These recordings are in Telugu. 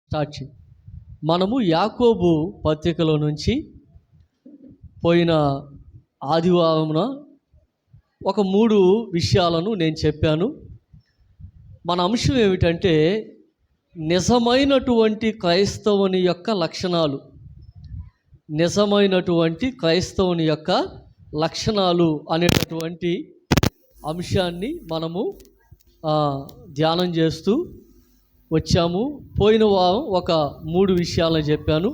స్టార్ట్ చేయి. మనము యాకోబు పత్రికలో నుంచి పోయిన ఆదివారమున ఒక 3 విషయాలను నేను చెప్పాను. మన అంశం ఏమిటంటే నిజమైనటువంటి క్రైస్తవుని యొక్క లక్షణాలు. నిజమైనటువంటి క్రైస్తవుని యొక్క లక్షణాలు అనేటటువంటి అంశాన్ని మనము ధ్యానం చేస్తూ వచ్చాము. పోయిన వారం ఒక 3 విషయాలను చెప్పాను.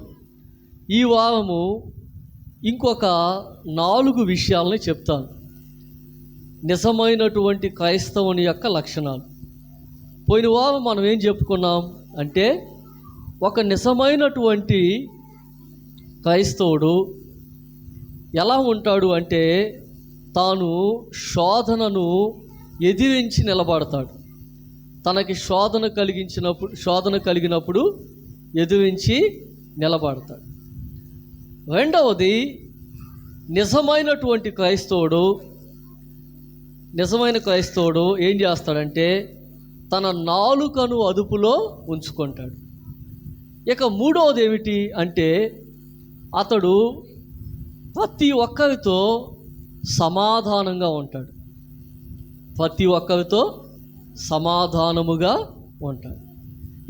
ఈ వారము ఇంకొక 4 విషయాలని చెప్తాను. నిజమైనటువంటి క్రైస్తవుని యొక్క లక్షణాలు. పోయిన వారం మనం ఏం చెప్పుకున్నాం అంటే ఒక నిజమైనటువంటి క్రైస్తవుడు ఎలా ఉంటాడు అంటే తాను శోధనను ఎదిరించి నిలబడతాడు. తనకి శోధన కలిగినప్పుడు ఎదిరించి నిలబడతాడు. రెండవది, నిజమైన క్రైస్తవుడు ఏం చేస్తాడంటే తన నాలుకను అదుపులో ఉంచుకుంటాడు. ఇక మూడవది ఏమిటి అంటే అతడు ప్రతి ఒక్కరితో సమాధానంగా ఉంటాడు. ప్రతి ఒక్కరితో సమాధానముగా ఉంటాడు.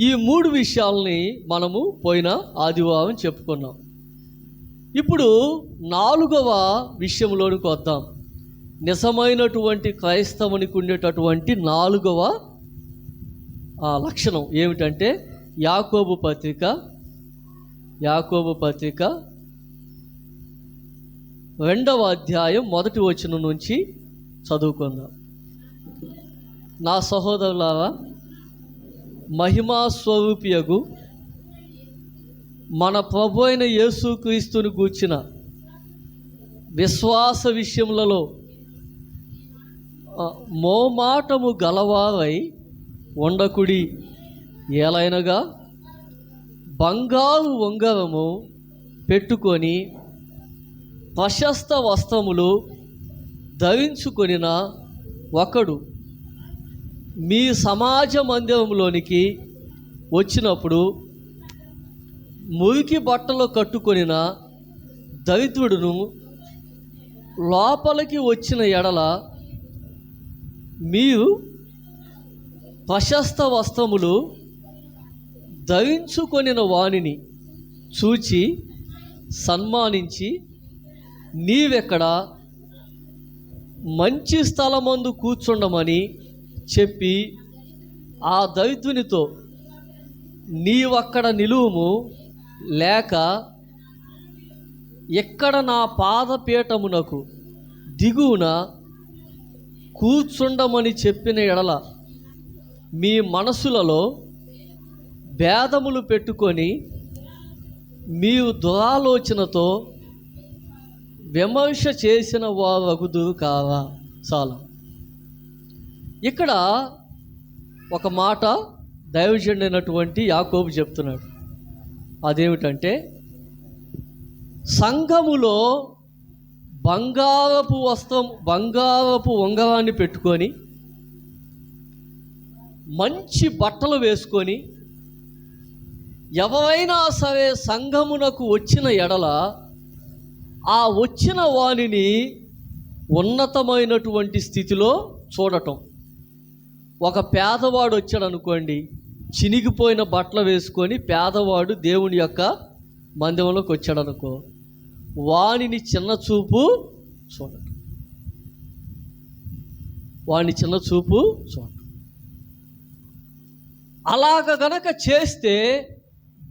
ఈ 3 విషయాల్ని మనము పోయిన ఆదివారం చెప్పుకున్నాం. ఇప్పుడు 4వ విషయంలోనికి వద్దాం. నిజమైనటువంటి క్రైస్తవునికి ఉండేటటువంటి 4వ లక్షణం ఏమిటంటే యాకోబు పత్రిక 2వ అధ్యాయం 1వ వచనం నుంచి చదువుకుందాం. నా సహోదరులారా, మహిమా స్వరూపియగు మన ప్రభు అయిన యేసుక్రీస్తుని గూర్చిన విశ్వాస విషయములలో మోమాటము గలవారై ఉండకుడి. ఏలైనగా బంగారు ఉంగరము పెట్టుకొని ప్రశస్త వస్త్రములు ధరించుకొనిన ఒకడు మీ సమాజ మందిరంలోనికి వచ్చినప్పుడు మురికి బట్టలు కట్టుకొనిన దరిద్రుడును లోపలికి వచ్చిన ఎడల మీరు ప్రశస్త వస్త్రములు ధరించుకొనిన వానిని చూచి సన్మానించి, నీవెక్కడ మంచి స్థలమందు కూర్చుండమని చెప్పి ఆ దరిద్రునితో, నీవక్కడ నిలువుము, లేక ఎక్కడ నా పాదపీఠమునకు దిగువన కూర్చుండమని చెప్పిన ఎడల మీ మనసులలో భేదములు పెట్టుకొని మీరు దురాలోచనతో విమర్శ చేసిన వారగుదురు కావా. చాలా ఇక్కడ ఒక మాట దైవజనుడైనటువంటి యాకోబు చెప్తున్నాడు. అదేమిటంటే సంఘములో బంగారపు ఉంగరాన్ని పెట్టుకొని మంచి బట్టలు వేసుకొని ఎవరైనా సరే సంఘమునకు వచ్చిన ఎడల ఆ వచ్చిన వానిని ఉన్నతమైనటువంటి స్థితిలో చూడటం. ఒక పేదవాడు వచ్చాడు అనుకోండి, చినిగిపోయిన బట్టలు వేసుకొని పేదవాడు దేవుని యొక్క మందిరంలోకి వచ్చాడు అనుకో, వానిని చిన్న చూపు చూడటం. అలాగ గనక చేస్తే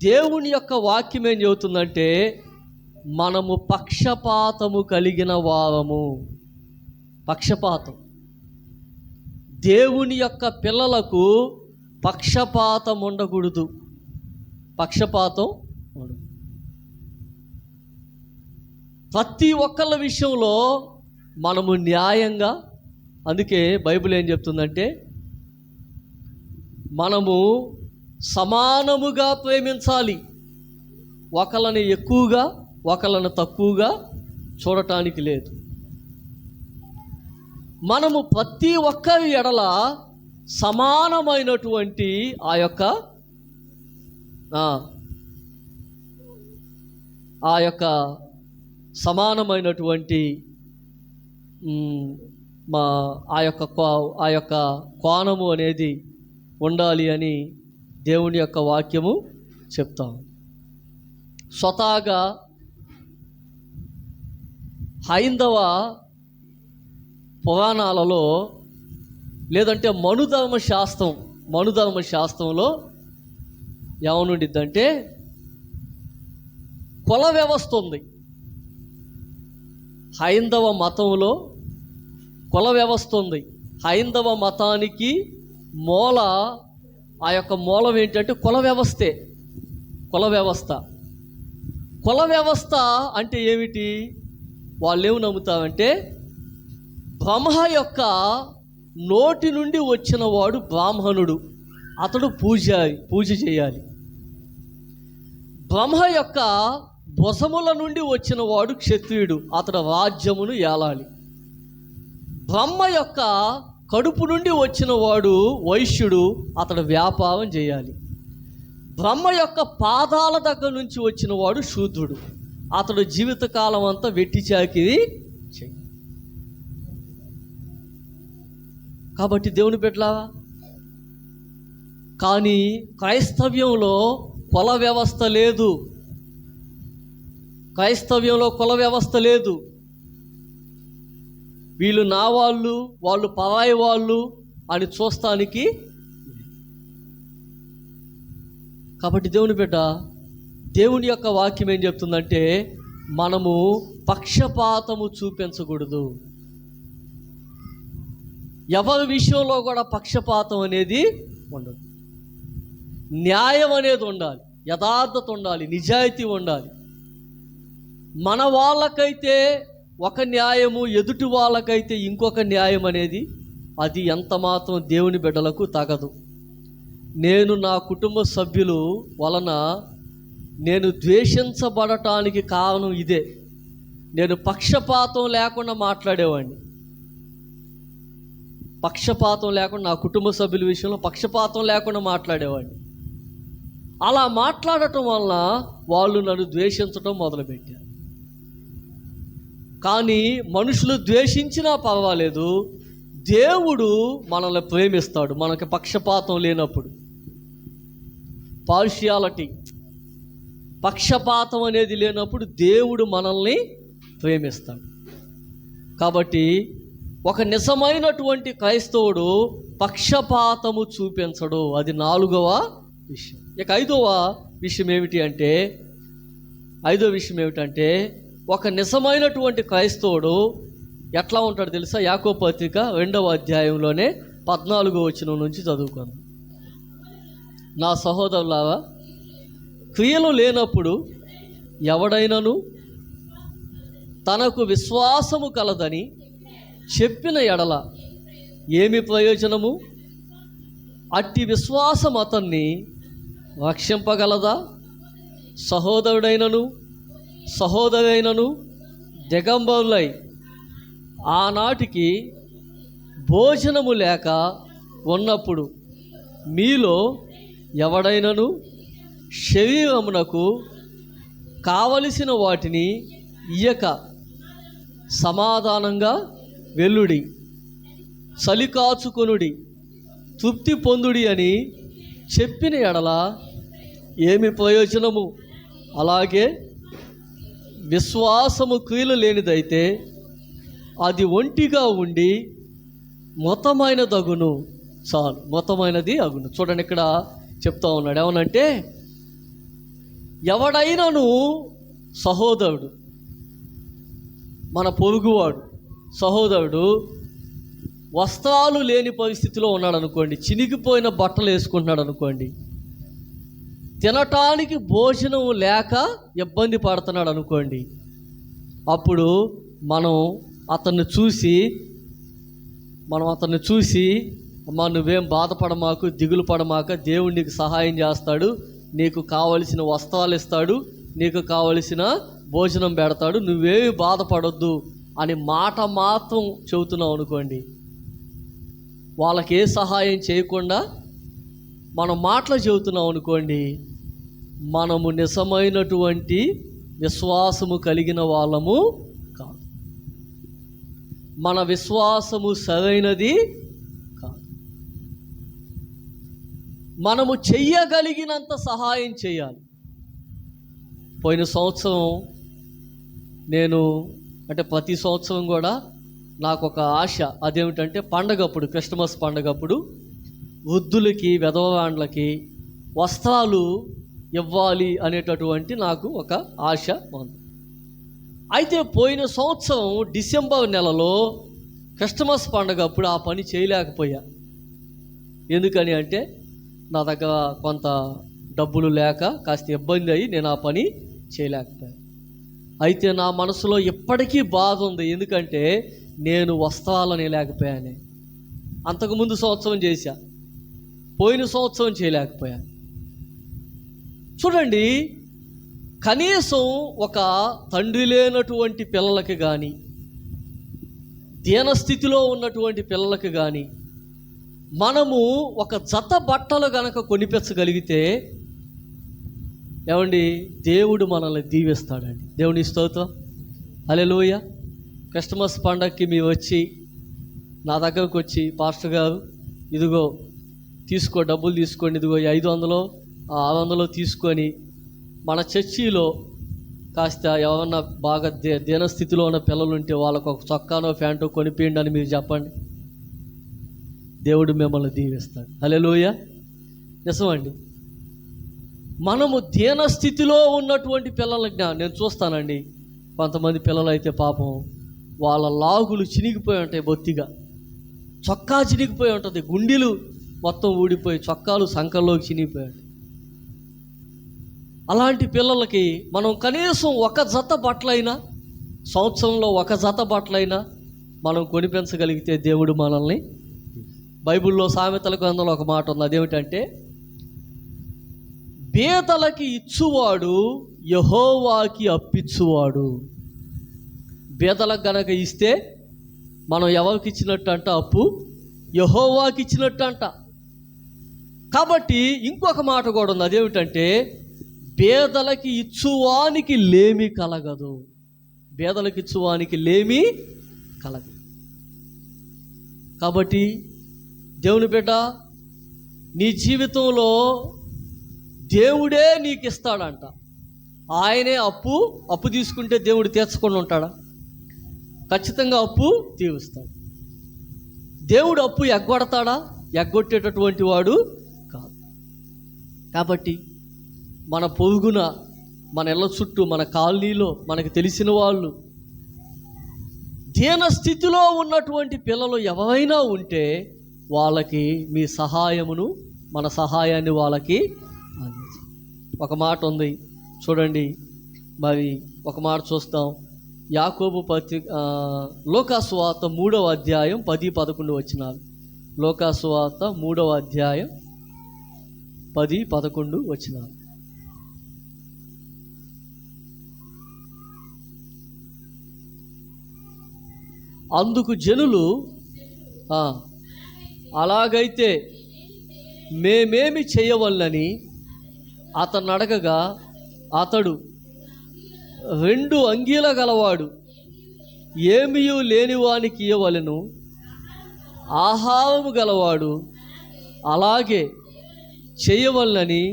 దేవుని యొక్క వాక్యం ఏం చెబుతుందంటే మనము పక్షపాతము కలిగిన వారము. పక్షపాతం, దేవుని యొక్క పిల్లలకు పక్షపాతం ఉండకూడదు. ప్రతి ఒక్కళ్ళ విషయంలో మనము న్యాయంగా, అందుకే బైబిల్ ఏం చెప్తుందంటే మనము సమానముగా ప్రేమించాలి. ఒకళ్ళని ఎక్కువగా ఒకళ్ళని తక్కువగా చూడటానికి లేదు. మనము ప్రతి ఒక్కరి ఎడల సమానమైనటువంటి ఆ యొక్క ఆ యొక్క సమానమైనటువంటి ఆ యొక్క కోణము అనేది ఉండాలి అని దేవుని యొక్క వాక్యము చెప్తాం. స్వతహాగా హైందవ పురాణాలలో లేదంటే మనుధర్మ శాస్త్రంలో ఏమనుండిద్దంటే కుల వ్యవస్థ ఉంది. హైందవ మతంలో కుల వ్యవస్థ ఉంది. హైందవ మతానికి ఆ యొక్క మూలం ఏంటంటే కుల వ్యవస్థే. కుల వ్యవస్థ అంటే ఏమిటి? వాళ్ళు ఏమి నమ్ముతారంటే బ్రహ్మ యొక్క నోటి నుండి వచ్చిన వాడు బ్రాహ్మణుడు, అతడు పూజ చేయాలి. బ్రహ్మ యొక్క భుజముల నుండి వచ్చిన వాడు క్షత్రియుడు, అతడు రాజ్యమును ఏలాలి. బ్రహ్మ యొక్క కడుపు నుండి వచ్చిన వాడు వైశ్యుడు, అతడు వ్యాపారం చేయాలి. బ్రహ్మ యొక్క పాదాల దగ్గర నుంచి వచ్చిన వాడు శూద్రుడు, అతడు జీవితకాలం అంతా వెట్టి చాకిరి చేయాలి. కాబట్టి దేవుని బిడ్డలారా, కానీ క్రైస్తవ్యంలో కుల వ్యవస్థ లేదు. వీళ్ళు నా వాళ్ళు, వాళ్ళు పరాయి వాళ్ళు అని చూస్తానికి. కాబట్టి దేవుని బిడ్డ, దేవుని యొక్క వాక్యం ఏం చెప్తుందంటే మనము పక్షపాతము చూపించకూడదు. ఎవరి విషయంలో కూడా పక్షపాతం అనేది ఉండదు. న్యాయం అనేది ఉండాలి, యథార్థత ఉండాలి, నిజాయితీ ఉండాలి. మన వాళ్ళకైతే ఒక న్యాయము, ఎదుటి వాళ్ళకైతే ఇంకొక న్యాయం అనేది అది ఎంత మాత్రం దేవుని బిడ్డలకు తగదు. నేను నా కుటుంబ సభ్యులు వలన నేను ద్వేషించబడటానికి కారణం ఇదే. నేను పక్షపాతం లేకుండా మాట్లాడేవాడిని. నా కుటుంబ సభ్యుల విషయంలో పక్షపాతం లేకుండా మాట్లాడేవాడిని. అలా మాట్లాడటం వలన వాళ్ళు నన్ను ద్వేషించడం మొదలుపెట్టారు. కానీ మనుషులు ద్వేషించినా పర్వాలేదు, దేవుడు మనల్ని ప్రేమిస్తాడు. మనకి పక్షపాతం లేనప్పుడు, పక్షపాతం అనేది లేనప్పుడు దేవుడు మనల్ని ప్రేమిస్తాడు. కాబట్టి ఒక నిజమైనటువంటి క్రైస్తవుడు పక్షపాతము చూపించడు. అది 4వ విషయం. ఇక 5వ విషయం ఏమిటంటే ఒక నిజమైనటువంటి క్రైస్తవుడు ఎట్లా ఉంటాడు తెలుసా? యాకోబు పత్రిక 2వ అధ్యాయంలోనే 14వ వచనం నుంచి చదువుకుందాం. నా సహోదరులారా, క్రియలు లేనప్పుడు ఎవడైనను తనకు విశ్వాసము కలదని చెప్పిన ఎడల ఏమి ప్రయోజనము? అట్టి విశ్వాసం అతన్ని రక్షింపగలదా? సహోదరుడైనను దిగంబరులై ఆనాటికి భోజనము లేక ఉన్నప్పుడు మీలో ఎవడైనను శరీరమునకు కావలసిన వాటిని ఇయ్యక సమాధానంగా వెల్లుడి, చలి కాచుకొనుడి, తృప్తి పొందుడి అని చెప్పిన ఎడల ఏమి ప్రయోజనము? అలాగే విశ్వాసము క్రియలు లేనిదైతే అది ఒంటిగా ఉండి మొత్తమైనదగును. చాలు, మొత్తమైనది అగును. చూడండి, ఇక్కడ చెప్తా ఉన్నాడు ఏమనంటే, ఎవడైనాను సహోదరుడు, మన పొరుగువాడు సహోదరుడు వస్త్రాలు లేని పరిస్థితిలో ఉన్నాడు అనుకోండి, చినిగిపోయిన బట్టలు వేసుకుంటున్నాడు అనుకోండి, తినటానికి భోజనం లేక ఇబ్బంది పడుతున్నాడు అనుకోండి, అప్పుడు మనం అతన్ని చూసి అమ్మా నువ్వేం బాధపడమాకు, దిగులు పడమాక, దేవుడు నీకు సహాయం చేస్తాడు, నీకు కావలసిన వస్త్రాలు ఇస్తాడు, నీకు కావలసిన భోజనం పెడతాడు, నువ్వేమి బాధపడొద్దు అని మాట మాత్రం చెబుతున్నావు అనుకోండి, వాళ్ళకి ఏ సహాయం చేయకుండా మనం మాటలు చెబుతున్నాం అనుకోండి, మనము నిజమైనటువంటి విశ్వాసము కలిగిన వాళ్ళము కాదు. మన విశ్వాసము సరైనది కాదు. మనము చెయ్యగలిగినంత సహాయం చేయాలి. పోయిన సంవత్సరం నేను ప్రతి సంవత్సరం కూడా నాకు ఒక ఆశ, అదేమిటంటే పండగప్పుడు, క్రిస్మస్ పండగప్పుడు వృద్ధులకి విధవరాండ్లకి వస్త్రాలు ఇవ్వాలి అనేటటువంటి నాకు ఒక ఆశ ఉంది. అయితే పోయిన సంవత్సరం డిసెంబర్ నెలలో క్రిస్మస్ పండగప్పుడు ఆ పని చేయలేకపోయా. ఎందుకని అంటే నా దగ్గర కొంత డబ్బులు లేక కాస్త ఇబ్బంది అయ్యి నేను ఆ పని చేయలేకపోయాను. అయితే నా మనసులో ఇప్పటికీ బాధ ఉంది. ఎందుకంటే నేను వస్త్రాలని లేకపోయాను. అంతకుముందు సంవత్సరం చేశా, పోయిన సంవత్సరం చేయలేకపోయాను. చూడండి, కనీసం ఒక తండ్రి లేనటువంటి పిల్లలకి కానీ, దీనస్థితిలో ఉన్నటువంటి పిల్లలకి కానీ మనము ఒక జత బట్టలు గనక కొనిపించగలిగితే ఏమండి, దేవుడు మనల్ని దీవిస్తాడండి. దేవుని స్తోత్రం, హల్లెలూయా. క్రిస్మస్ పండగకి మీరు వచ్చి నా దగ్గరకు వచ్చి, పాస్టర్ గారు ఇదిగో తీసుకో, డబ్బులు తీసుకోండి, ఇదిగో 500 600 తీసుకొని మన చర్చిలో కాస్త ఎవరన్నా బాగా దీనస్థితిలో ఉన్న పిల్లలు ఉంటే వాళ్ళకు ఒక చొక్కానో ప్యాంటో కొనిపిండి అని మీరు చెప్పండి. దేవుడు మిమ్మల్ని దీవిస్తాడు. హల్లెలూయా. నిజమండి. మనము దీనస్థితిలో ఉన్నటువంటి పిల్లలకి నేను చూస్తానండి, కొంతమంది పిల్లలు అయితే పాపం వాళ్ళ లాగులు చినిగిపోయి ఉంటాయి, బొత్తిగా చొక్కా చినిగిపోయి ఉంటుంది, గుండెలు మొత్తం ఊడిపోయి చొక్కాలు సంకల్లోకి చినిగిపోయి ఉంటాయి. అలాంటి పిల్లలకి మనం కనీసం ఒక జత బట్టలైనా, సంవత్సరంలో ఒక జత బట్టలైనా మనం కొనిపించగలిగితే దేవుడు మనల్ని. బైబిల్లో సామెతల గ్రంథంలో ఒక మాట ఉంది, అదేమిటంటే బేదలకి ఇచ్చువాడు యెహోవాకి అప్పిచ్చువాడు. బేదలకు గనక ఇస్తే మనం ఎవరికి ఇచ్చినట్టు అంట? అప్పు యెహోవాకి ఇచ్చినట్టు అంట. కాబట్టి ఇంకొక మాట కూడా ఉంది, అదేమిటంటే బేదలకి ఇచ్చువానికి లేమి కలగదు. బేదలకి ఇచ్చువానికి లేమి కలగదు. కాబట్టి దేవుని బిడ్డ, నీ జీవితంలో దేవుడే నీకు ఇస్తాడంట. ఆయనే అప్పు తీసుకుంటే దేవుడు తీర్చకుండా ఉంటాడా? ఖచ్చితంగా అప్పు తీరుస్తాడు. దేవుడు అప్పు ఎగ్గొడతాడా? ఎగ్గొట్టేటటువంటి వాడు కాదు. కాబట్టి మన పొరుగున, మన ఇళ్ళ చుట్టూ, మన కాలనీలో మనకు తెలిసిన వాళ్ళు దీన స్థితిలో ఉన్నటువంటి పిల్లలు ఎవరైనా ఉంటే వాళ్ళకి మీ సహాయమును, మన సహాయాన్ని వాళ్ళకి అందించండి. ఒక మాట ఉంది చూడండి, మరి ఒక మాట చూస్తాం. యాకోబు పత్రిక, లూకా సువార్త 3వ అధ్యాయం 10-11 వచనాలు. లూకా సువార్త 3వ అధ్యాయం 10-11 వచనాలు. అందుకు జనులు, అలాగైతే మేమేమి చేయవల్లని అతను అడగగా, అతడు 2 అంగీల గలవాడు ఏమీయూ లేనివానికి ఇయ్యవలెను, ఆహారము గలవాడు అలాగే చేయవలనని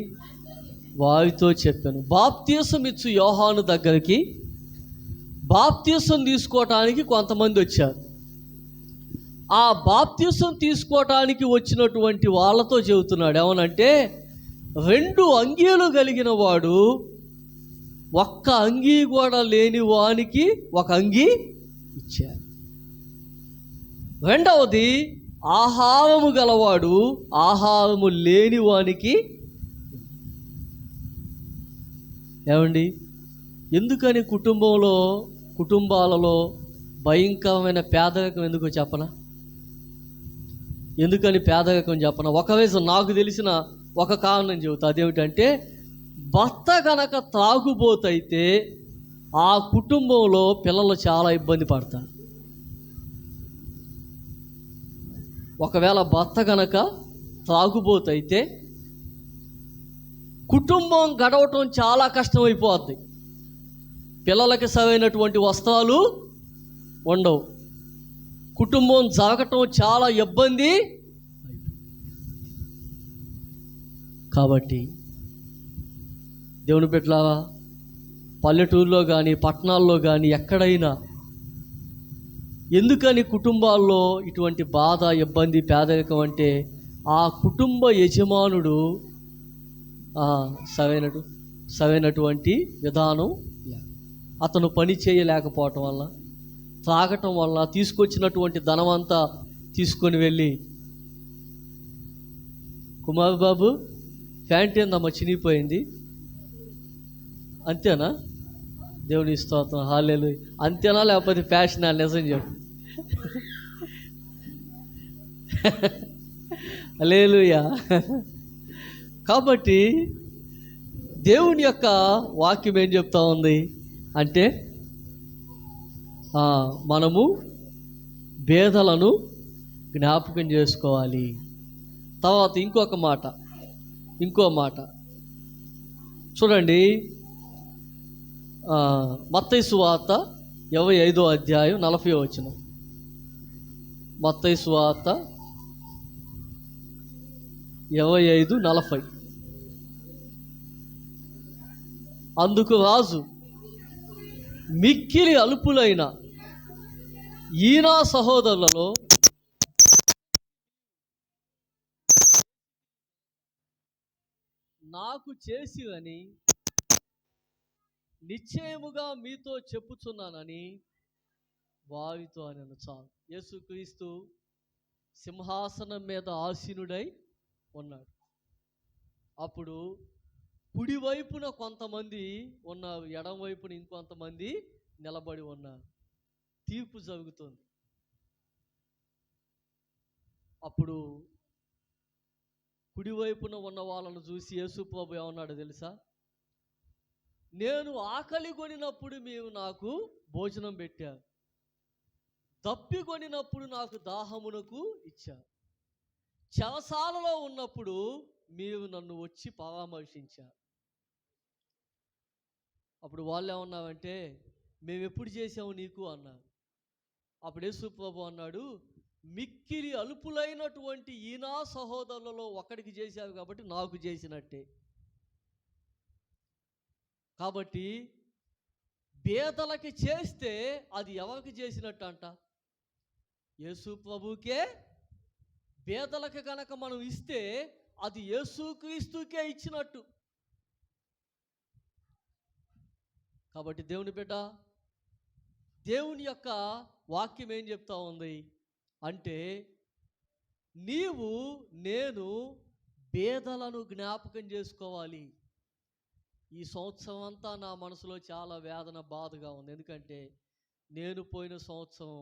వారితో చెప్పాను. బాప్తీసం ఇచ్చు యోహాను దగ్గరికి బాప్తీసం తీసుకోవటానికి కొంతమంది వచ్చారు. ఆ బాప్తీసం తీసుకోవటానికి వచ్చినటువంటి వాళ్ళతో చెబుతున్నాడు, ఏమనంటే 2 అంగీలు కలిగిన వాడు ఒక్క అంగీ కూడా లేని వానికి ఒక అంగీ ఇచ్చారు. రెండవది, ఆహారము గలవాడు ఆహారము లేని వానికి. ఏమండి, ఎందుకని కుటుంబాలలో భయంకరమైన పేదరికం ఎందుకో చెప్పనా? ఎందుకని పేదరికం చెప్పనా? ఒకవేళ నాకు తెలిసిన ఒక కారణం చెబుతా. అదేమిటంటే, భర్త కనుక త్రాగుబోతైతే ఆ కుటుంబంలో పిల్లలు చాలా ఇబ్బంది పడతారు. ఒకవేళ భర్త కనుక త్రాగుబోతైతే కుటుంబం గడవటం చాలా కష్టమైపోద్ది. పిల్లలకి సరైనటువంటి వస్త్రాలు ఉండవు, కుటుంబం జరగటం చాలా ఇబ్బంది. కాబట్టి దేవుని బిడ్డలారా, పల్లెటూరులో కానీ పట్టణాల్లో కానీ ఎక్కడైనా ఎందుకని కుటుంబాల్లో ఇటువంటి బాధ, ఇబ్బంది, పేదరికం అంటే ఆ కుటుంబ యజమానుడు సరైనటువంటి విధానం, అతను పని చేయలేకపోవటం వల్ల, తాగటం వల్ల, తీసుకొచ్చినటువంటి ధనం అంతా తీసుకొని వెళ్ళి, కుమార్ బాబు ప్యాంట్ ఏందమ్మా చినిగిపోయింది, అంతేనా? దేవుని స్తోత్రం, హల్లెలూయా. అంతేనా లేకపోతే ఫ్యాషనా? నిజం చెప్పు. హల్లెలూయా. కాబట్టి దేవుని యొక్క వాక్యం ఏం చెప్తా ఉంది అంటే, మనము భేదలను జ్ఞాపకం చేసుకోవాలి. తర్వాత ఇంకో మాట చూడండి. మత్తయి సువార్త 25వ అధ్యాయం 40వ వచనం. మత్తయి సువార్త 25:40. అందుకు రాజు, మిక్కిలి అల్పులైన ఈనా సహోదరులలో నాకు చేసివని నిశ్చయముగా మీతో చెప్పుచున్నానని వారితో అనెను. చాలు. యేసుక్రీస్తు సింహాసనం మీద ఆసీనుడై ఉన్నాడు. అప్పుడు కుడివైపున కొంతమంది ఉన్నారు, ఎడం వైపున ఇంకొంతమంది నిలబడి ఉన్నారు. తీర్పు జరుగుతుంది. అప్పుడు కుడివైపున ఉన్న వాళ్ళను చూసి యేసు ప్రభు ఏమన్నాడు తెలుసా? నేను ఆకలి కొనినప్పుడు మీరు నాకు భోజనం పెట్టారు, దప్పి కొనినప్పుడు నాకు దాహమునకు ఇచ్చారు, చెరసాలలో ఉన్నప్పుడు మీరు నన్ను వచ్చి పరామర్శించారు. అప్పుడు వాళ్ళు ఏమన్నారంటే, మేము ఎప్పుడు చేసాము నీకు అన్నారు. అప్పుడు యేసు ప్రభు అన్నాడు, మిక్కిలి అల్పులైనటువంటి ఈనా సహోదరులలో ఒకడికి చేశావు కాబట్టి నాకు చేసినట్టే. కాబట్టి బేదలకి చేస్తే అది ఎవరికి చేసినట్టు అంట? యేసు ప్రభుకే. బేదలకి కనుక మనం ఇస్తే అది యేసుక్రీస్తుకే ఇచ్చినట్టు. కాబట్టి దేవుని బిడ్డ, దేవుని యొక్క వాక్యం ఏం చెప్తా ఉంది అంటే, నేను బేదలను జ్ఞాపకం చేసుకోవాలి. ఈ సంవత్సరం అంతా నా మనసులో చాలా వేదన, బాధగా ఉంది. ఎందుకంటే నేను పోయిన సంవత్సరం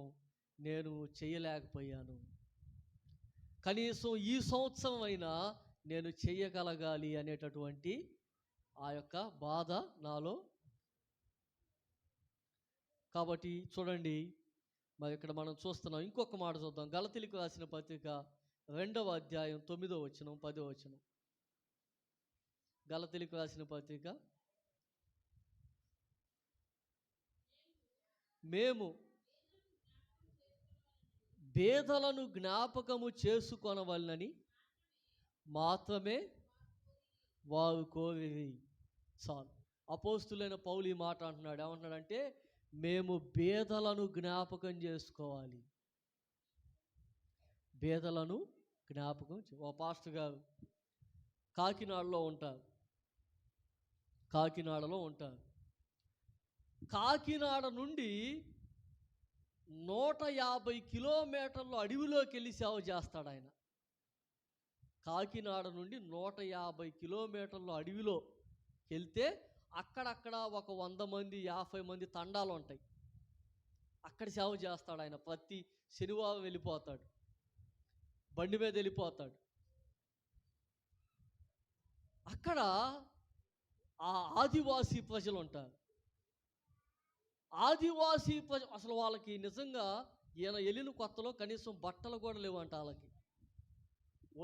నేను చేయలేకపోయాను. కనీసం ఈ సంవత్సరం అయినా నేను చేయగలగాలి అనేటటువంటి ఆ యొక్క బాధ నాలో. కాబట్టి చూడండి, మరి ఇక్కడ మనం చూస్తున్నాం. ఇంకొక మాట చూద్దాం. గలతీయులకు రాసిన పత్రిక 2వ అధ్యాయం 9వ వచనం, 10వ వచనం. గలతీయులకు రాసిన పత్రిక, మేము బేదలను జ్ఞాపకము చేసుకొనవలనని మాత్రమే వారు కోరిరి. చాలు. అపోస్తులైన పౌలు ఈ మాట అంటున్నాడు. ఏమంటున్నాడంటే, మేము బేదలను జ్ఞాపకం చేసుకోవాలి. బేదలను జ్ఞాపకం. ఓ పాస్టర్ గారు కాకినాడలో ఉంటారు. కాకినాడ నుండి 150 కిలోమీటర్లు అడవిలోకి వెళ్ళి సేవ చేస్తాడు ఆయన. కాకినాడ నుండి 150 కిలోమీటర్లు అడవిలో వెళ్తే అక్కడక్కడ ఒక 100 మంది 50 మంది తండాలు ఉంటాయి. అక్కడ సేవ చేస్తాడు ఆయన. ప్రతి శనివారం వెళ్ళిపోతాడు, బండి మీద వెళ్ళిపోతాడు. అక్కడ ఆ ఆదివాసీ ప్రజలు ఉంటారు. ఆదివాసీ ప్రజలు అసలు వాళ్ళకి నిజంగా ఈయన వెళ్ళిన కొత్తలో కనీసం బట్టలు కూడా లేవంట. వాళ్ళకి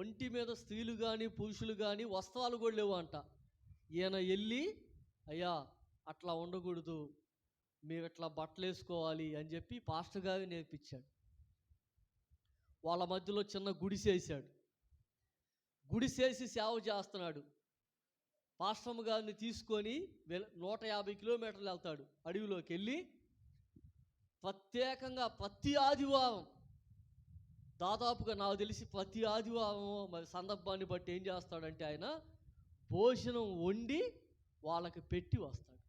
ఒంటి మీద స్త్రీలు కానీ పురుషులు కానీ వస్త్రాలు కూడా లేవంట. ఈయన వెళ్ళి, అయ్యా అట్లా ఉండకూడదు, మేము ఇట్లా బట్టలు వేసుకోవాలి అని చెప్పి పాస్టర్ గారు నేర్పించాడు. వాళ్ళ మధ్యలో చిన్న గుడిసేసాడు. గుడిసేసి సేవ చేస్తున్నాడు. పాస్టమ్ గారిని తీసుకొని 150 కిలోమీటర్లు వెళ్తాడు. అడవిలోకి వెళ్ళి ప్రత్యేకంగా ప్రతి ఆదివారం, దాదాపుగా నాకు తెలిసి ప్రతి ఆదివారం మరి సందర్భాన్ని బట్టి ఏం చేస్తాడంటే ఆయన భోజనం వండి వాళ్ళకి పెట్టి వస్తాడు.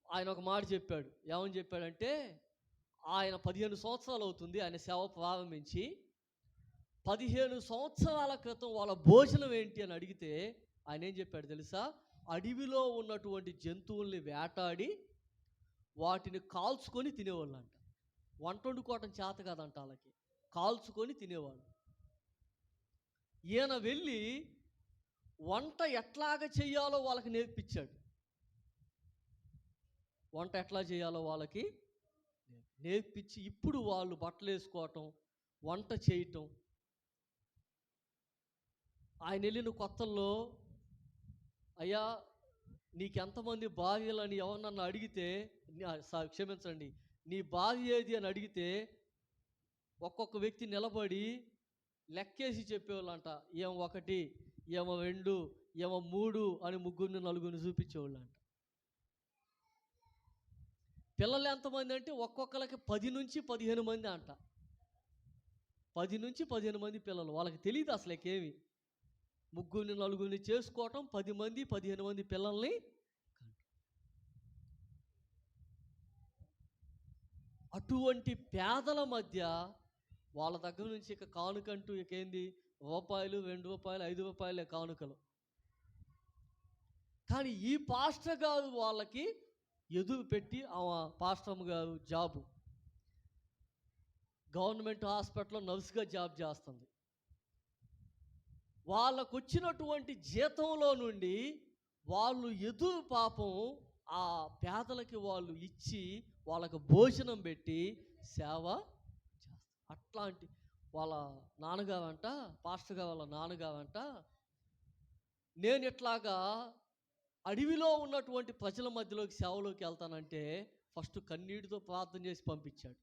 ఆయన ఒక మాట చెప్పాడు. ఏమని చెప్పాడంటే, ఆయన 15 సంవత్సరాలు అవుతుంది ఆయన సేవ ప్రారంభించి. 15 సంవత్సరాల క్రితం వాళ్ళ భోజనం ఏంటి అని అడిగితే ఆయన ఏం చెప్పాడు తెలుసా? అడవిలో ఉన్నటువంటి జంతువుల్ని వేటాడి వాటిని కాల్చుకొని తినేవాళ్ళు అంట. వంట వండుకోవటం చేత కాదంట వాళ్ళకి, కాల్చుకొని తినేవాళ్ళు. ఈయన వెళ్ళి వంట ఎట్లాగ చేయాలో వాళ్ళకి నేర్పించాడు. వంట ఎట్లా చేయాలో వాళ్ళకి నేర్పించి ఇప్పుడు వాళ్ళు బట్టలు వేసుకోవటం, వంట చేయటం. ఆయన వెళ్ళిన కొత్తల్లో, అయ్యా నీకెంతమంది భార్యలని ఎవరన్నా అడిగితే, క్షమించండి, నీ భార్య ఏది అని అడిగితే ఒక్కొక్క వ్యక్తి నిలబడి లెక్కేసి చెప్పేవాళ్ళంట. ఏమో 1, ఏమో 2, ఏమో 3 అని 3 4 చూపించేవాళ్ళంట. పిల్లలు ఎంతమంది అంటే ఒక్కొక్కరికి 10 నుంచి 15 మంది అంట. 10 నుంచి 15 మంది పిల్లలు. వాళ్ళకి తెలియదు అసలు ఏమి. 3 4 చేసుకోవటం, 10 మంది 15 మంది పిల్లల్ని. అటువంటి పేదల మధ్య వాళ్ళ దగ్గర నుంచి ఇక కానుకంటూ ఏంది, రూపాయలు 2 రూపాయలు 5 రూపాయలే కానుకలు. కానీ ఈ పాస్టర్ గారు వాళ్ళకి ఎదురు పెట్టి, పాస్టర్ గారు జాబు గవర్నమెంట్ హాస్పిటల్లో నర్సుగా జాబ్ చేస్తుంది. వాళ్ళకు వచ్చినటువంటి జీతంలో నుండి వాళ్ళు ఎదురు పాపం ఆ పేదలకి వాళ్ళు ఇచ్చి వాళ్ళకు భోజనం పెట్టి సేవ చేస్తారు. అట్లాంటి వాళ్ళ నాన్నగారంట, పాస్టర్ గారు వాళ్ళ నాన్నగారంట, నేను ఇట్లాగా అడవిలో ఉన్నటువంటి ప్రజల మధ్యలోకి సేవలోకి వెళ్తానంటే ఫస్ట్ కన్నీటితో ప్రార్థన చేసి పంపించాడు.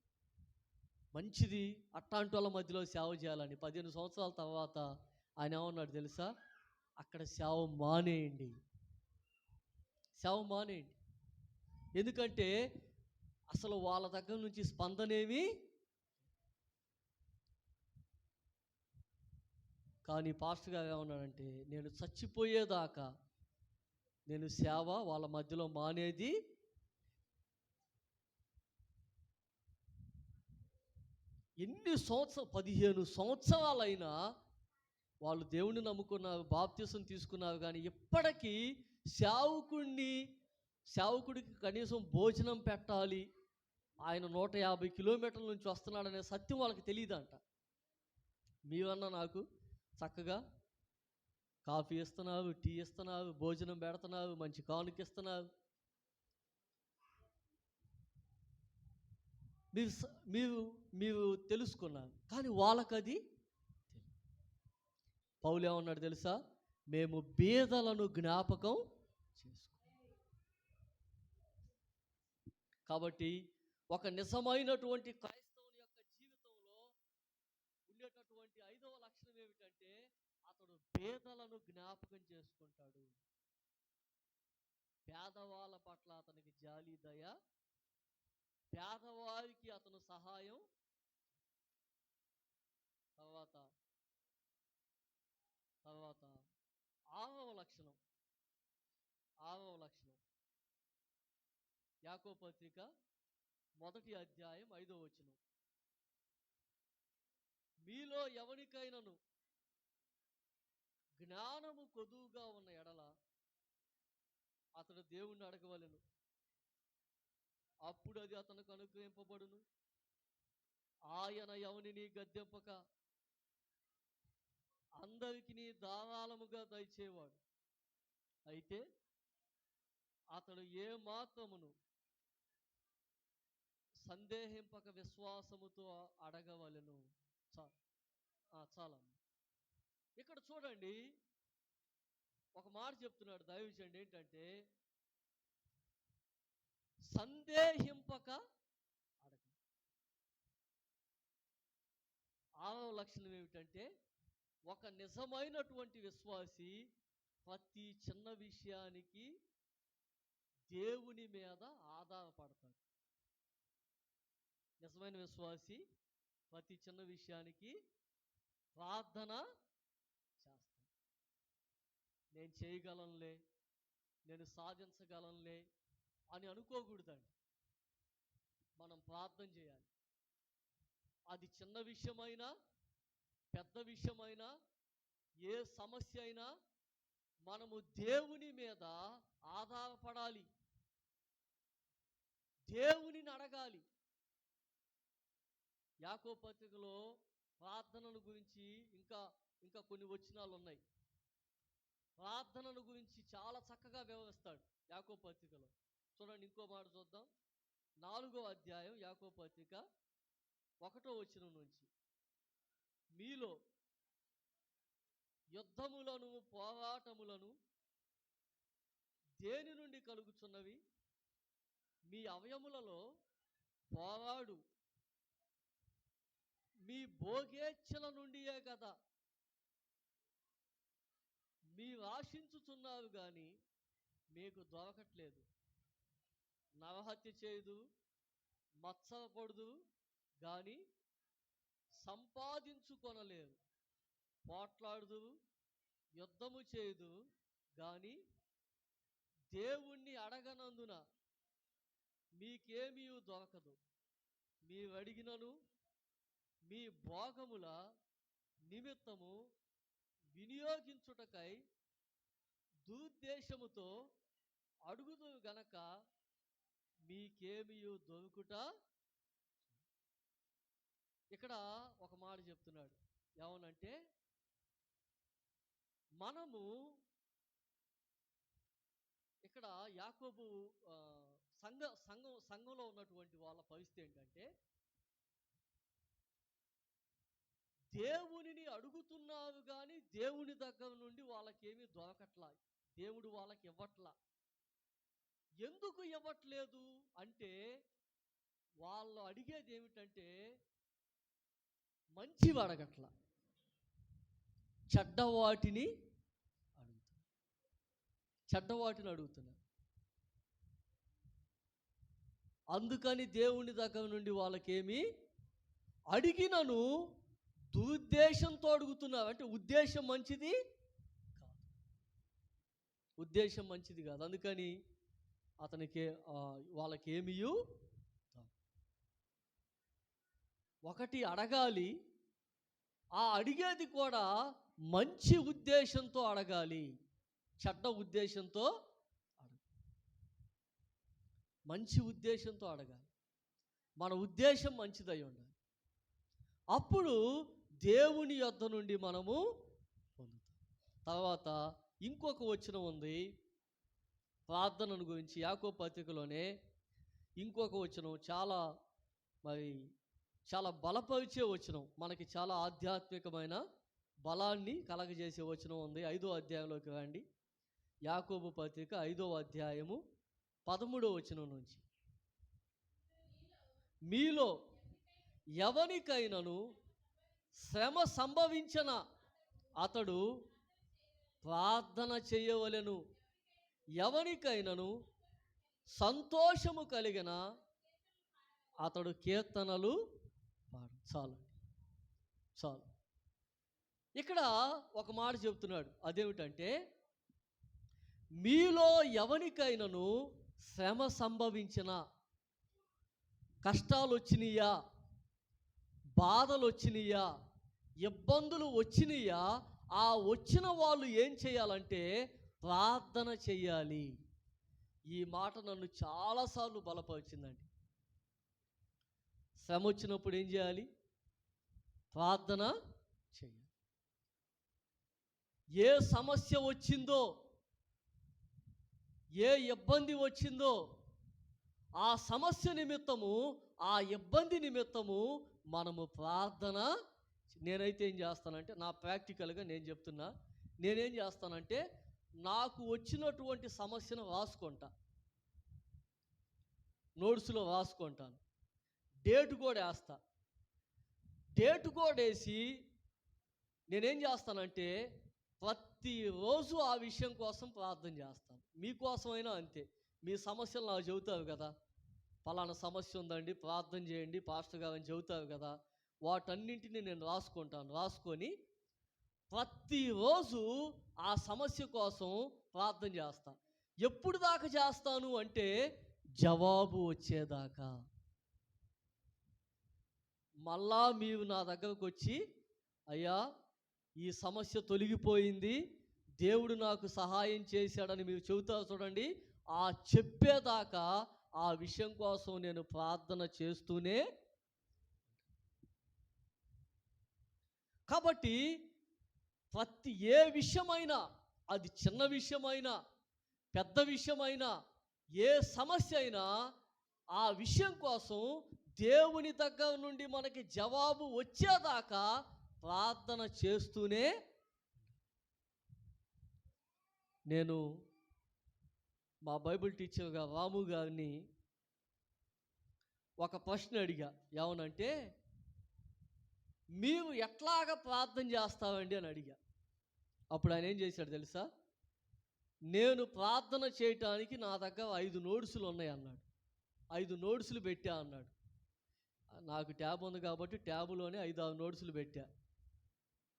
మంచిది అట్లాంటి వాళ్ళ మధ్యలో సేవ చేయాలని. 15 సంవత్సరాల తర్వాత ఆయన ఏమన్నాడు తెలుసా? అక్కడ సేవ మానేయండి, సేవ మానేయండి. ఎందుకంటే అసలు వాళ్ళ దగ్గర నుంచి స్పందనేమి. కానీ పాస్టర్ గారు ఏమన్నాడంటే, నేను చచ్చిపోయేదాకా నేను సేవ వాళ్ళ మధ్యలో మానేది. ఎన్ని సంవత్సరాలు, 15 సంవత్సరాలైనా వాళ్ళు దేవుణ్ణి నమ్ముకున్నారు, బాప్తిసం తీసుకున్నారు, కానీ ఇప్పటికీ సేవకుడికి కనీసం భోజనం పెట్టాలి, ఆయన 150 కిలోమీటర్ల నుంచి వస్తున్నాడనే సత్యం వాళ్ళకి తెలియదంట. మీవన్నా నాకు చక్కగా కాఫీ ఇస్తున్నారు, టీ ఇస్తున్నారు, భోజనం పెడుతున్నారు, మంచి కానుక ఇస్తున్నారు. మీరు తెలుసుకున్నారు, కానీ వాళ్ళకది. పౌలు ఏమన్నాడు తెలుసా? మేము బీదలను జ్ఞాపకం చేసుకో. కాబట్టి ఒక నిజమైనటువంటి క్రైస్తవుని యొక్క జీవితంలో ఉండేటటువంటి 5వ లక్షణం ఏమిటంటే, అతడు పేదలను జ్ఞాపకం చేసుకుంటాడు. పేదవాళ్ళ పట్ల అతనికి జాలి, దయ, పేదవారికి అతను సహాయం. తర్వాత 6వ లక్షణం యాకోబు పత్రిక 1వ అధ్యాయం 5వ వచనం. మీలో ఎవరికైనాను జ్ఞానము కొదువుగా ఉన్న ఎడల అతడు దేవుణ్ణి అడగవలెను, అప్పుడు అది అతనికి అనుగ్రహింపబడును. ఆయన ఎవనిని గద్దెంపక అందరికీ ధారాళముగా దయచేవాడు. అయితే అతడు ఏ మాత్రమును సందేహింపక విశ్వాసముతో అడగవలెను. చాలా ఇక్కడ చూడండి, ఒక మాట చెప్తున్నాడు దైవజనుడు, ఏంటంటే సందేహింపక అడగ. ఆరవ లక్షణం ఏమిటంటే ఒక నిజమైనటువంటి విశ్వాసి ప్రతి చిన్న విషయానికి దేవుని మీద ఆధారపడతాడు. నిజమైన విశ్వాసి ప్రతి చిన్న విషయానికి ప్రార్థన చేస్తాడు. నేను చేయగలనులే, నేను సాధించగలనులే అని అనుకోకూడదండి. మనం ప్రార్థన చేయాలి. అది చిన్న విషయమైనా పెద్ద విషయమైనా ఏ సమస్య అయినా మనము దేవుని మీద ఆధారపడాలి, దేవునిని అడగాలి. యాకోబు పత్రికలో ప్రార్థనల గురించి ఇంకా కొన్ని వచనాలు ఉన్నాయి. ప్రార్థనల గురించి చాలా చక్కగా వివరిస్తాడు యాకోబు పత్రికలో. చూడండి, ఇంకో మాట చూద్దాం. 4వ అధ్యాయం యాకోబు పత్రిక 1వ వచనం నుంచి, మీలో యుద్ధములను పోరాటములను దేని నుండి కలుగుచున్నవి? మీ అవయములలో పోరాడు మీ భోగేచ్ఛల నుండియే కదా. మీరు ఆశించుచున్నారు కానీ మీకు దొరకట్లేదు. నరహత్య చేయదు, మత్సరపడదు కానీ సంపాదించుకొనలేరు. పోట్లాడదు, యుద్ధము చేయదు కానీ దేవుణ్ణి అడగనందున మీకేమీ దొరకదు. మీరు అడిగినను మీ భోగముల నిమిత్తము వినియోగించుటకై దురుద్దేశముతో అడుగుదు గనక మీకేమీ దొరుకుట. ఇక్కడ ఒక మాట చెప్తున్నాడు, ఏమనంటే మనము ఇక్కడ యాకోబు సంఘంలో ఉన్నటువంటి వాళ్ళ పరిస్థితి ఏంటంటే, దేవునిని అడుగుతున్నారు కానీ దేవుని దగ్గర నుండి వాళ్ళకేమీ దొరకట్లా, దేవుడు వాళ్ళకి ఇవ్వట్లా. ఎందుకు ఇవ్వట్లేదు అంటే, వాళ్ళు అడిగేది ఏమిటంటే మంచివి అడగట్లా, చెడ్డవాటిని అడుగుతున్నారు. అందుకని దేవుని దగ్గర నుండి వాళ్ళకేమీ అడిగినను దురుద్దేశంతో అడుగుతున్నారు. అంటే ఉద్దేశం మంచిది కాదు. అందుకని వాళ్ళకేమీ ఒకటి అడగాలి, ఆ అడిగేది కూడా మంచి ఉద్దేశంతో అడగాలి, చెడ్డ ఉద్దేశంతో మంచి ఉద్దేశంతో అడగాలి. మన ఉద్దేశం మంచిదై ఉండాలి. అప్పుడు దేవుని యొద్ద నుండి మనము పొందుతాం. తర్వాత ఇంకొక వచనం ఉంది ప్రార్థనను గురించి, యాకోబు పత్రికలోనే ఇంకొక వచనం, చాలా బలపరిచే వచనం, మనకి చాలా ఆధ్యాత్మికమైన బలాన్ని కలగజేసే వచనం ఉంది. 5వ అధ్యాయంలోకి రండి. యాకోబు పత్రిక 5వ అధ్యాయము 13వ వచనం నుంచి, మీలో ఎవనికైనను శ్రమ సంభవించిన అతడు ప్రార్థన చేయవలెను, ఎవనికైనను సంతోషము కలిగిన అతడు కీర్తనలు పాడు. చాలు. ఇక్కడ ఒక మాట చెబుతున్నాడు, అదేమిటంటే మీలో ఎవనికైనను శ్రమ సంభవించిన, కష్టాలు వచ్చినాయా, బాధలు వచ్చినాయా, ఇబ్బందులు వచ్చినాయా, ఆ వచ్చిన వాళ్ళు ఏం చేయాలంటే ప్రార్థన చెయ్యాలి. ఈ మాట నన్ను చాలాసార్లు బలపరిచిందండి. శ్రమ వచ్చినప్పుడు ఏం చేయాలి? ప్రార్థన చేయాలి. ఏ సమస్య వచ్చిందో, ఏ ఇబ్బంది వచ్చిందో, ఆ సమస్య నిమిత్తము, ఆ ఇబ్బంది నిమిత్తము మనము ప్రార్థన. నేనైతే ఏం చేస్తానంటే, నా ప్రాక్టికల్గా నేను చెప్తున్నా, నేనేం చేస్తానంటే నాకు వచ్చినటువంటి సమస్యను రాసుకుంటా, నోట్స్లో రాసుకుంటాను. డేట్ కూడా వేస్తా. డేట్ కూడా వేసి నేనేం చేస్తానంటే ప్రతిరోజు ఆ విషయం కోసం ప్రార్థన చేస్తాను. మీకోసమైనా అంతే. మీ సమస్యలు నాకు చెబుతారు కదా, పలానా సమస్య ఉందండి ప్రార్థన చేయండి పాస్టర్ గారు అని చెబుతారు కదా, వాటన్నింటినీ నేను రాసుకుంటాను. రాసుకొని ప్రతిరోజు ఆ సమస్య కోసం ప్రార్థన చేస్తాను. ఎప్పుడు దాకా చేస్తాను అంటే జవాబు వచ్చేదాకా. మళ్ళా మీరు నా దగ్గరకు వచ్చి, అయ్యా ఈ సమస్య తొలగిపోయింది, దేవుడు నాకు సహాయం చేశాడని మీరు చెబుతారు చూడండి, ఆ చెప్పేదాకా ఆ విషయం కోసం నేను ప్రార్థన చేస్తూనే. కాబట్టి ఏ విషయమైనా, అది చిన్న విషయమైనా పెద్ద విషయమైనా, ఏ సమస్య అయినా, ఆ విషయం కోసం దేవుని దగ్గర నుండి మనకి జవాబు వచ్చేదాకా ప్రార్థన చేస్తూనే. నేను మా బైబిల్ టీచర్గా రాము గారిని ఒక ప్రశ్న అడిగా. ఏమనంటే, మీరు ఎట్లాగ ప్రార్థన చేస్తామండి అని అడిగా. అప్పుడు ఆయన ఏం చేశాడు తెలుసా? నేను ప్రార్థన చేయటానికి నా దగ్గర 5 నోట్సులు ఉన్నాయి అన్నాడు. 5 నోట్సులు పెట్టా అన్నాడు. నాకు ట్యాబ్ ఉంది కాబట్టి ట్యాబులోనే 5-6 నోట్సులు పెట్టా.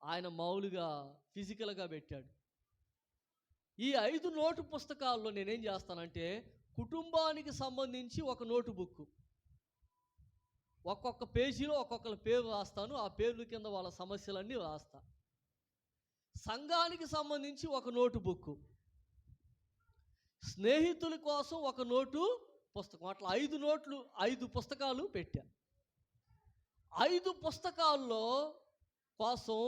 ఆయన మామూలుగా ఫిజికల్గా పెట్టాడు. ఈ 5 నోటు పుస్తకాల్లో నేనేం చేస్తానంటే, కుటుంబానికి సంబంధించి ఒక నోటు బుక్, ఒక్కొక్క పేజీలో ఒక్కొక్కరి పేరు రాస్తాను. ఆ పేర్ల కింద వాళ్ళ సమస్యలన్నీ రాస్తా. సంఘానికి సంబంధించి ఒక నోటు బుక్, స్నేహితుల కోసం ఒక నోటు పుస్తకం, అట్లా 5 పుస్తకాలు పెట్టా. 5 పుస్తకాల్లో కోసం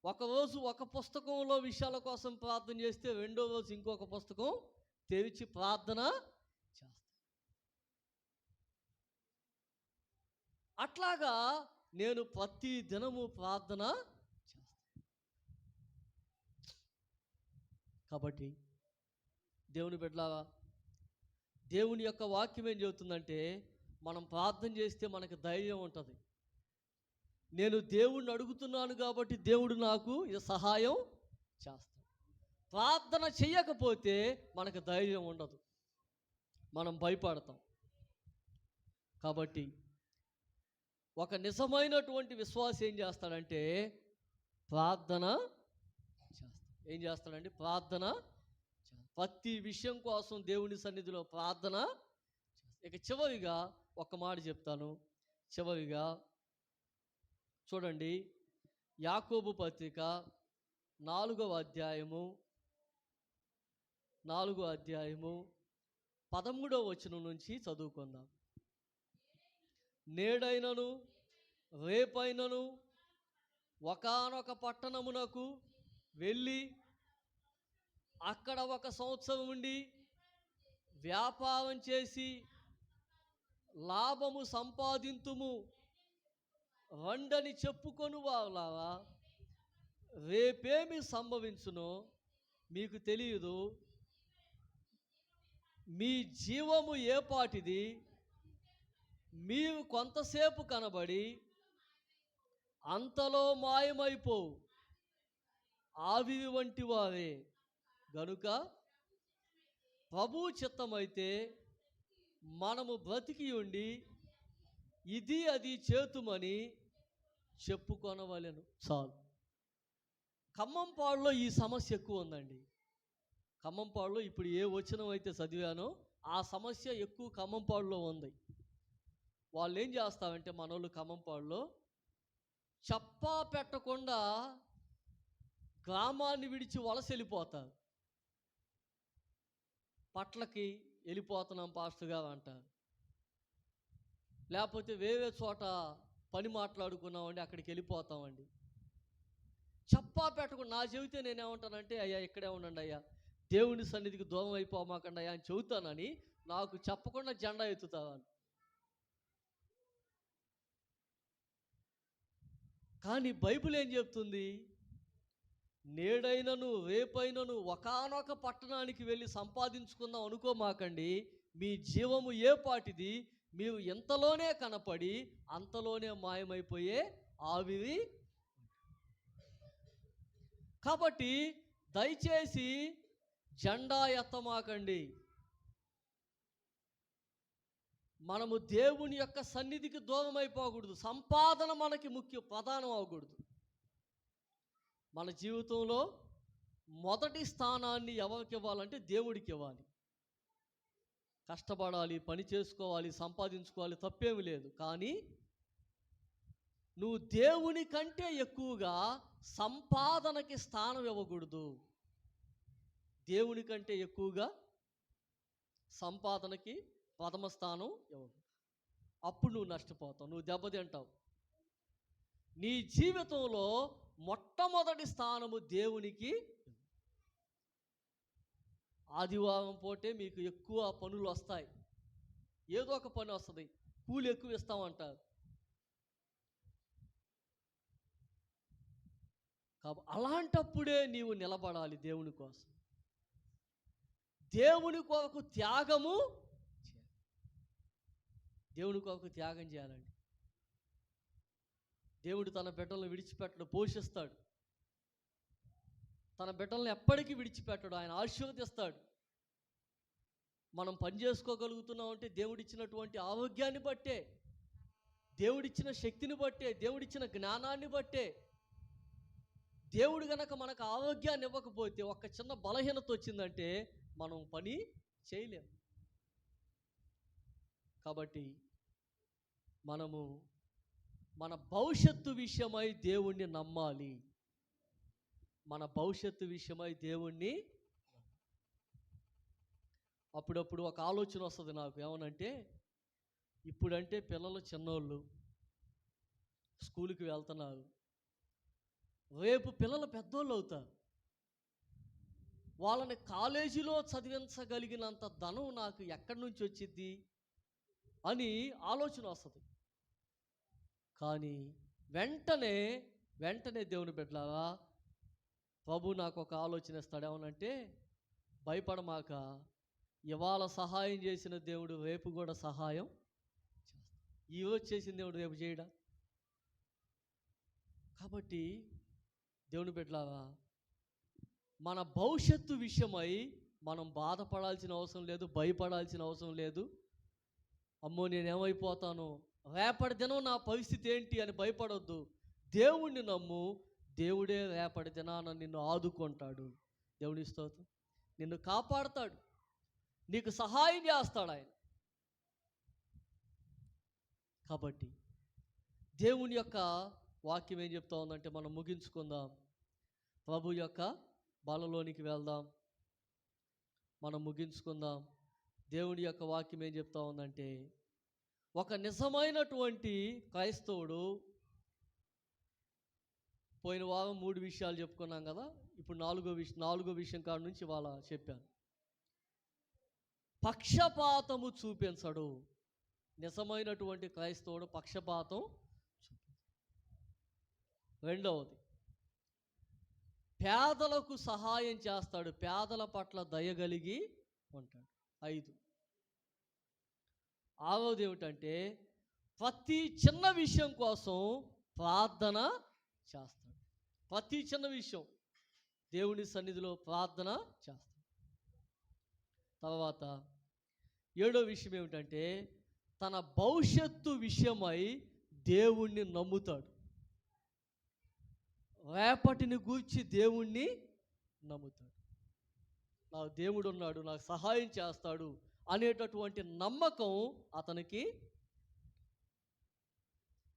ఒకరోజు ఒక పుస్తకంలో విషయాల కోసం ప్రార్థన చేస్తే, రెండో రోజు ఇంకొక పుస్తకం తెరిచి ప్రార్థన చేస్తా. అట్లాగా నేను ప్రతి దినము ప్రార్థన చేస్తాను. కాబట్టి దేవుని బిడ్డలారా, దేవుని యొక్క వాక్యం ఏం చెబుతుందంటే, మనం ప్రార్థన చేస్తే మనకు ధైర్యం ఉంటుంది. నేను దేవుణ్ణి అడుగుతున్నాను కాబట్టి దేవుడు నాకు సహాయం చేస్తాడు. ప్రార్థన చేయకపోతే మనకు ధైర్యం ఉండదు, మనం భయపడతాం. కాబట్టి ఒక నిజమైనటువంటి విశ్వాసం ఏం చేస్తాడంటే ప్రార్థన చేస్తాడు. ఏం చేస్తాడంటే ప్రార్థన ప్రతి విషయం కోసం దేవుని సన్నిధిలో ప్రార్థన. ఇక చివరిగా ఒక మాట చెప్తాను. చివరిగా చూడండి, యాకోబు పత్రిక 4వ అధ్యాయము 13వ వచనం నుంచి చదువుకుందాం. నేడైనను రేపైనను ఒకానొక పట్టణమునకు వెళ్ళి అక్కడ 1 సంవత్సరం ఉండి వ్యాపారం చేసి లాభము సంపాదింతుము రండని చెప్పుకొను వాళ్ళారా, రేపేమి సంభవించునో మీకు తెలియదు. మీ జీవము ఏపాటిది, మీరు కొంతసేపు కనబడి అంతలో మాయమైపోవు, ఆవిరి వంటి వారే. గనుక ప్రభు చిత్తమైతే మనము బ్రతికి ఉండి ఇది అది చేతుమని చెప్పుకొనవలెను. చాలు. ఖమ్మంపాడులో ఈ సమస్య ఎక్కువ ఉందండి. ఖమ్మంపాడులో ఇప్పుడు ఏ వచనం అయితే చదివానో ఆ సమస్య ఎక్కువ ఖమ్మంపాడులో ఉంది. వాళ్ళు ఏం చేస్తారంటే, మనోళ్ళు ఖమ్మంపాడులో చెప్పా పెట్టకుండా గ్రామాన్ని విడిచి వలస వెళ్ళిపోతారు. పట్లకి వెళ్ళిపోతున్నాం పాస్టర్ గారు అంటారు, లేకపోతే వేరే చోట పని మాట్లాడుకున్నామండి అక్కడికి వెళ్ళిపోతామండి. చెప్పా పెట్టకుండా నా చెబితే నేనేమంటానంటే, అయ్యా ఇక్కడే ఉండండి అయ్యా, దేవుని సన్నిధికి దూరం అయిపోమాకండి అయ్యా అని చెబుతానని నాకు చెప్పకుండా జెండా ఎత్తుతాను. కానీ బైబిల్ ఏం చెప్తుంది? నేడైనను రేపైనను ఒకానొక పట్టణానికి వెళ్ళి సంపాదించుకుందాం అనుకోమాకండి. మీ జీవము ఏ పాటిది, మీరు ఎంతలోనే కనపడి అంతలోనే మాయమైపోయే ఆవిరి. కాబట్టి దయచేసి జెండా ఎత్తమాకండి. మనము దేవుని యొక్క సన్నిధికి దూరం అయిపోకూడదు. సంపాదన మనకి ముఖ్య ప్రధానం అవ్వకూడదు. మన జీవితంలో మొదటి స్థానాన్ని ఎవరికి ఇవ్వాలంటే దేవుడికి ఇవ్వాలి. కష్టపడాలి, పని చేసుకోవాలి, సంపాదించుకోవాలి, తప్పేమి లేదు. కానీ నువ్వు దేవుని కంటే ఎక్కువగా సంపాదనకి స్థానం ఇవ్వకూడదు. దేవుని కంటే ఎక్కువగా సంపాదనకి ప్రథమ స్థానం ఇవ్వకూడదు. అప్పుడు నువ్వు నష్టపోతావు, నువ్వు దెబ్బతింటావు. నీ జీవితంలో మొట్టమొదటి స్థానము దేవునికి. ఆదివారం పూటే మీకు ఎక్కువ పనులు వస్తాయి, ఏదో ఒక పని వస్తుంది, కూలి ఎక్కువ ఇస్తామంటారు. కాబట్టి అలాంటప్పుడే నీవు నిలబడాలి దేవుని కోసం. దేవుని కొరకు త్యాగము చేయాలి. దేవుని కొరకు త్యాగం చేయాలండి. దేవుడు తన బిడ్డలను విడిచిపెట్టడు, పోషిస్తాడు. తన బిడ్డలను ఎప్పటికీ విడిచిపెట్టడు, ఆయన ఆశీర్వదిస్తాడు. మనం పని చేసుకోగలుగుతున్నాం అంటే దేవుడిచ్చినటువంటి ఆరోగ్యాన్ని బట్టే, దేవుడిచ్చిన శక్తిని బట్టే, దేవుడిచ్చిన జ్ఞానాన్ని బట్టే. దేవుడు గనక మనకు ఆరోగ్యాన్ని ఇవ్వకపోతే, ఒక చిన్న బలహీనత వచ్చిందంటే మనం పని చేయలేము. కాబట్టి మనము మన భవిష్యత్తు విషయమై దేవుణ్ణి నమ్మాలి. మన భవిష్యత్తు విషయమై దేవుణ్ణి. అప్పుడప్పుడు ఒక ఆలోచన వస్తుంది నాకు, ఏమనంటే ఇప్పుడంటే పిల్లలు చిన్నోళ్ళు స్కూల్కి వెళ్తున్నారు, రేపు పిల్లలు పెద్దోళ్ళు అవుతారు. వాళ్ళని కాలేజీలో చదివించగలిగినంత ధనం నాకు ఎక్కడి నుంచి వచ్చింది అని ఆలోచన వస్తుంది. కానీ వెంటనే దేవుని బిడ్డలారా, ప్రభు నాకు ఒక ఆలోచన ఇస్తాడు. ఏమనంటే భయపడమాక, ఇవాళ సహాయం చేసిన దేవుడు రేపు కూడా సహాయం చేస్తాడు. ఈరోజు చేసిన దేవుడు రేపు చేయడా? కాబట్టి దేవుని బిడ్డలారా, మన భవిష్యత్తు విషయమై మనం బాధపడాల్సిన అవసరం లేదు, భయపడాల్సిన అవసరం లేదు. అమ్మో నేనేమైపోతాను, రేపటి దినం నా పరిస్థితి ఏంటి అని భయపడొద్దు. దేవుణ్ణి నమ్ము, దేవుడే రేపటి దినాన నిన్ను ఆదుకుంటాడు. దేవుని స్తోత్రం. నిన్ను కాపాడుతాడు, నీకు సహాయం చేస్తాడు ఆయన. కాబట్టి దేవుని యొక్క వాక్యం ఏం చెప్తా ఉందంటే, మనం ముగించుకుందాం, ప్రభు యొక్క బలలోనికి వెళ్దాం, మనం ముగించుకుందాం. దేవుని యొక్క వాక్యం ఏం చెప్తా ఉందంటే, ఒక నిజమైనటువంటి క్రైస్తవుడు, పోయిన వారం 3 విషయాలు చెప్పుకున్నాం కదా, ఇప్పుడు నాలుగో విషయం కాడ నుంచి ఇవాళ చెప్పాను. పక్షపాతము చూపించడు. నిజమైనటువంటి క్రైస్తవుడు పక్షపాతం చూపించడు. రెండవది, పేదలకు సహాయం చేస్తాడు, పేదల పట్ల దయగలిగి ఉంటాడు. 5. ఆరోది ఏమిటంటే, ప్రతి చిన్న విషయం కోసం ప్రార్థన చేస్తాడు. ప్రతి చిన్న విషయం దేవుని సన్నిధిలో ప్రార్థన చేస్తాడు. తర్వాత 7వ విషయం ఏమిటంటే, తన భవిష్యత్తు విషయమై దేవుణ్ణి నమ్ముతాడు. రేపటిని గూర్చి దేవుణ్ణి నమ్ముతాడు. నా దేవుడు ఉన్నాడు, నాకు సహాయం చేస్తాడు అనేటటువంటి నమ్మకం అతనికి.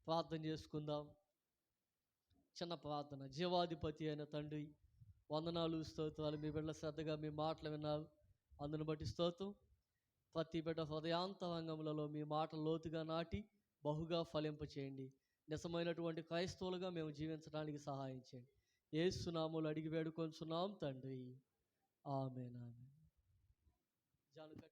ప్రార్థన చేసుకుందాం. చిన్న ప్రార్థన. జీవాధిపతి అయిన తండ్రి, వందనాలు, స్తోత్రాలు. మీ బిడ్డల శ్రద్ధగా మీ మాటలు విన్నారు, అందును బట్టి స్తోత్రం. ప్రతి బిడ్డ హృదయాంతరంగములలో మీ మాటలు లోతుగా నాటి బహుగా ఫలింపచేయండి. నిజమైనటువంటి క్రైస్తవులుగా మేము జీవించడానికి సహాయం చేయండి. యేసు నామములో అడిగి వేడుకొంచున్నాం తండ్రి, ఆమేన్. ఆమేన్.